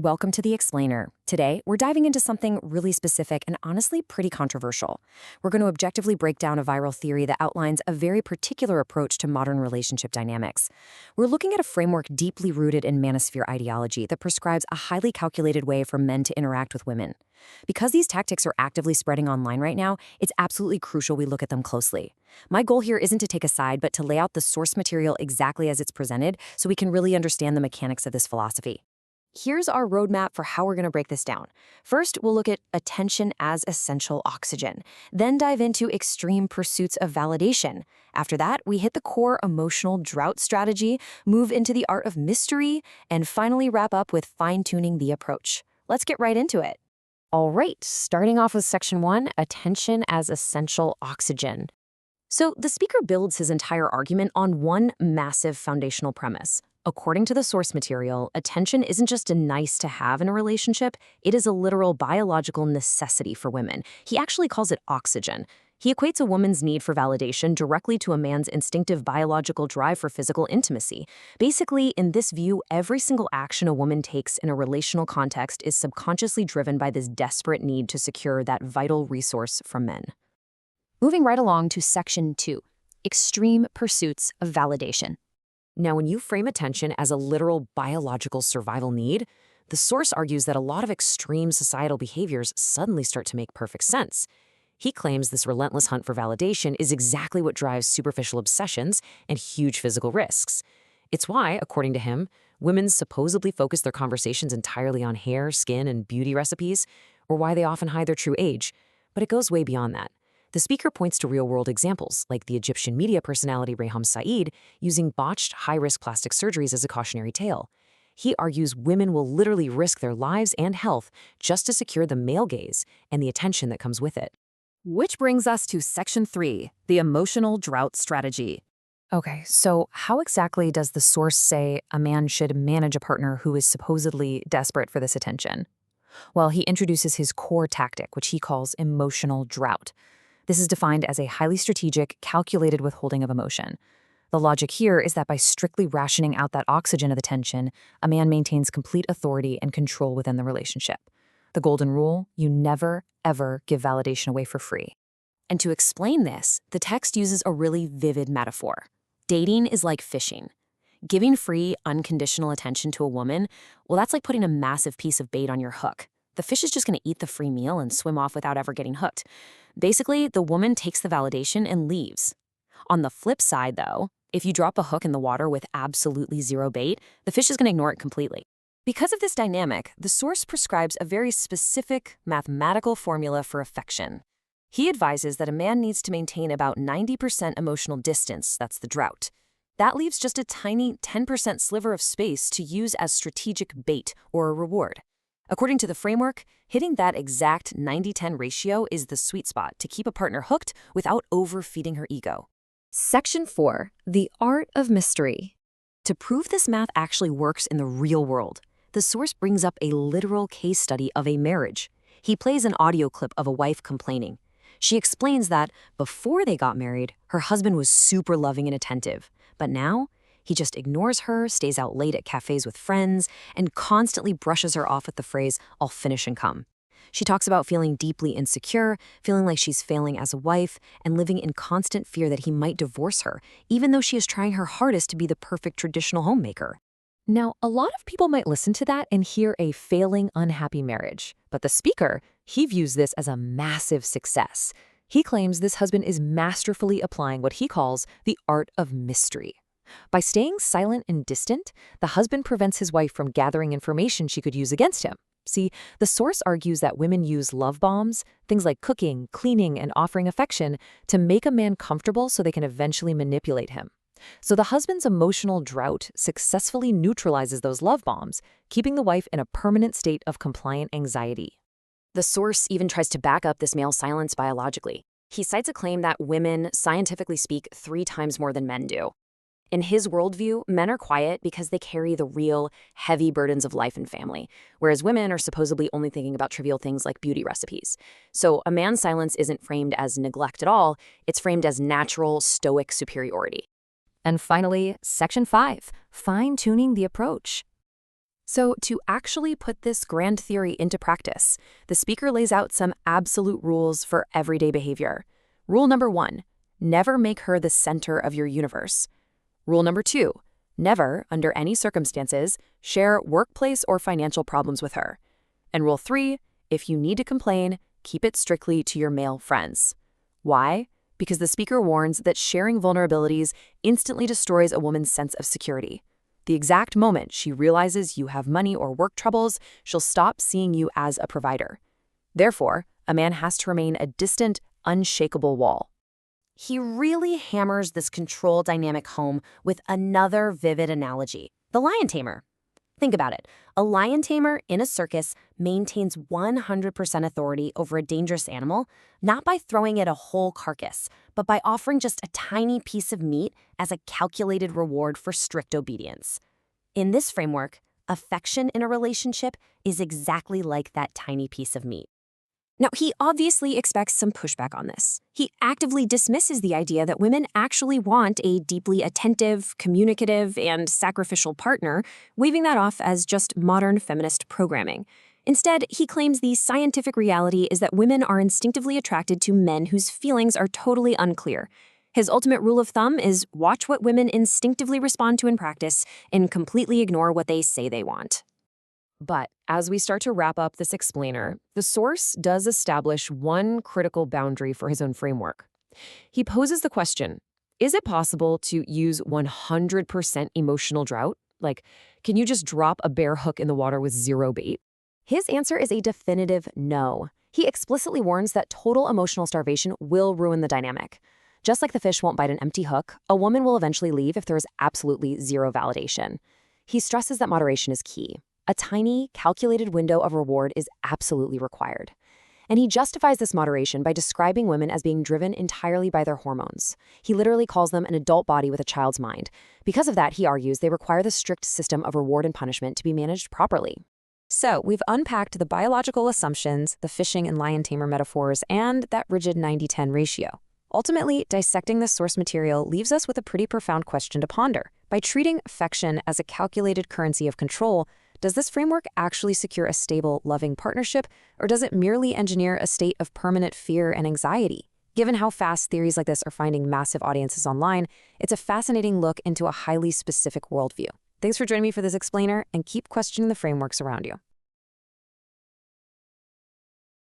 Welcome to The Explainer. Today, we're diving into something really specific and honestly pretty controversial. We're going to objectively break down a viral theory that outlines a very particular approach to modern relationship dynamics. We're looking at a framework deeply rooted in manosphere ideology that prescribes a highly calculated way for men to interact with women. Because these tactics are actively spreading online right now, it's absolutely crucial we look at them closely. My goal here isn't to take a side, but to lay out the source material exactly as it's presented so we can really understand the mechanics of this philosophy. Here's our roadmap for how we're going to break this down. First, we'll look at attention as essential oxygen, then dive into extreme pursuits of validation. After that, we hit the core emotional drought strategy, move into the art of mystery, and finally wrap up with fine-tuning the approach. Let's get right into it. All right, starting off with section 1, attention as essential oxygen. So the speaker builds his entire argument on one massive foundational premise. According to the source material, attention isn't just a nice to have in a relationship, it is a literal biological necessity for women. He actually calls it oxygen. He equates a woman's need for validation directly to a man's instinctive biological drive for physical intimacy. Basically, in this view, every single action a woman takes in a relational context is subconsciously driven by this desperate need to secure that vital resource from men. Moving right along to section 2, extreme pursuits of validation. Now, when you frame attention as a literal biological survival need, the source argues that a lot of extreme societal behaviors suddenly start to make perfect sense. He claims this relentless hunt for validation is exactly what drives superficial obsessions and huge physical risks. It's why, according to him, women supposedly focus their conversations entirely on hair, skin, and beauty recipes, or why they often hide their true age. But it goes way beyond that. The speaker points to real-world examples, like the Egyptian media personality Reham Saeed using botched, high-risk plastic surgeries as a cautionary tale. He argues women will literally risk their lives and health just to secure the male gaze and the attention that comes with it. Which brings us to section 3, the emotional drought strategy. Okay, so how exactly does the source say a man should manage a partner who is supposedly desperate for this attention? Well, he introduces his core tactic, which he calls emotional drought. This is defined as a highly strategic, calculated withholding of emotion. The logic here is that by strictly rationing out that oxygen of attention, a man maintains complete authority and control within the relationship. The golden rule: you never, ever give validation away for free. And to explain this, the text uses a really vivid metaphor. Dating is like fishing. Giving free, unconditional attention to a woman, well, that's like putting a massive piece of bait on your hook. The fish is just going to eat the free meal and swim off without ever getting hooked. Basically, the woman takes the validation and leaves. On the flip side, though, if you drop a hook in the water with absolutely zero bait, the fish is going to ignore it completely. Because of this dynamic, the source prescribes a very specific mathematical formula for affection. He advises that a man needs to maintain about 90% emotional distance, that's the drought. That leaves just a tiny 10% sliver of space to use as strategic bait or a reward. According to the framework, hitting that exact 90-10 ratio is the sweet spot to keep a partner hooked without overfeeding her ego. Section 4, the art of mystery. To prove this math actually works in the real world, the source brings up a literal case study of a marriage. He plays an audio clip of a wife complaining. She explains that before they got married, her husband was super loving and attentive, but now he just ignores her, stays out late at cafes with friends, and constantly brushes her off with the phrase, "I'll finish and come." She talks about feeling deeply insecure, feeling like she's failing as a wife, and living in constant fear that he might divorce her, even though she is trying her hardest to be the perfect traditional homemaker. Now, a lot of people might listen to that and hear a failing, unhappy marriage. But the speaker, he views this as a massive success. He claims this husband is masterfully applying what he calls the art of mystery. By staying silent and distant, the husband prevents his wife from gathering information she could use against him. See, the source argues that women use love bombs, things like cooking, cleaning, and offering affection, to make a man comfortable so they can eventually manipulate him. So the husband's emotional drought successfully neutralizes those love bombs, keeping the wife in a permanent state of compliant anxiety. The source even tries to back up this male silence biologically. He cites a claim that women scientifically speak 3 times more than men do. In his worldview, men are quiet because they carry the real, heavy burdens of life and family, whereas women are supposedly only thinking about trivial things like beauty recipes. So a man's silence isn't framed as neglect at all, it's framed as natural, stoic superiority. And finally, Section 5, fine-tuning the approach. So, to actually put this grand theory into practice, the speaker lays out some absolute rules for everyday behavior. Rule number 1, never make her the center of your universe. Rule number 2, never, under any circumstances, share workplace or financial problems with her. And rule 3, if you need to complain, keep it strictly to your male friends. Why? Because the speaker warns that sharing vulnerabilities instantly destroys a woman's sense of security. The exact moment she realizes you have money or work troubles, she'll stop seeing you as a provider. Therefore, a man has to remain a distant, unshakable wall. He really hammers this control dynamic home with another vivid analogy: the lion tamer. Think about it. A lion tamer in a circus maintains 100% authority over a dangerous animal, not by throwing it a whole carcass, but by offering just a tiny piece of meat as a calculated reward for strict obedience. In this framework, affection in a relationship is exactly like that tiny piece of meat. Now, he obviously expects some pushback on this. He actively dismisses the idea that women actually want a deeply attentive, communicative, and sacrificial partner, waving that off as just modern feminist programming. Instead, he claims the scientific reality is that women are instinctively attracted to men whose feelings are totally unclear. His ultimate rule of thumb is watch what women instinctively respond to in practice and completely ignore what they say they want. But as we start to wrap up this explainer, the source does establish one critical boundary for his own framework. He poses the question, is it possible to use 100% emotional drought? Like, can you just drop a bare hook in the water with zero bait? His answer is a definitive no. He explicitly warns that total emotional starvation will ruin the dynamic. Just like the fish won't bite an empty hook, a woman will eventually leave if there is absolutely zero validation. He stresses that moderation is key. A tiny, calculated window of reward is absolutely required. And he justifies this moderation by describing women as being driven entirely by their hormones. He literally calls them an adult body with a child's mind. Because of that, he argues, they require the strict system of reward and punishment to be managed properly. So, we've unpacked the biological assumptions, the fishing and lion tamer metaphors, and that rigid 90-10 ratio. Ultimately, dissecting this source material leaves us with a pretty profound question to ponder. By treating affection as a calculated currency of control, does this framework actually secure a stable, loving partnership, or does it merely engineer a state of permanent fear and anxiety? Given how fast theories like this are finding massive audiences online, it's a fascinating look into a highly specific worldview. Thanks for joining me for this explainer, and keep questioning the frameworks around you.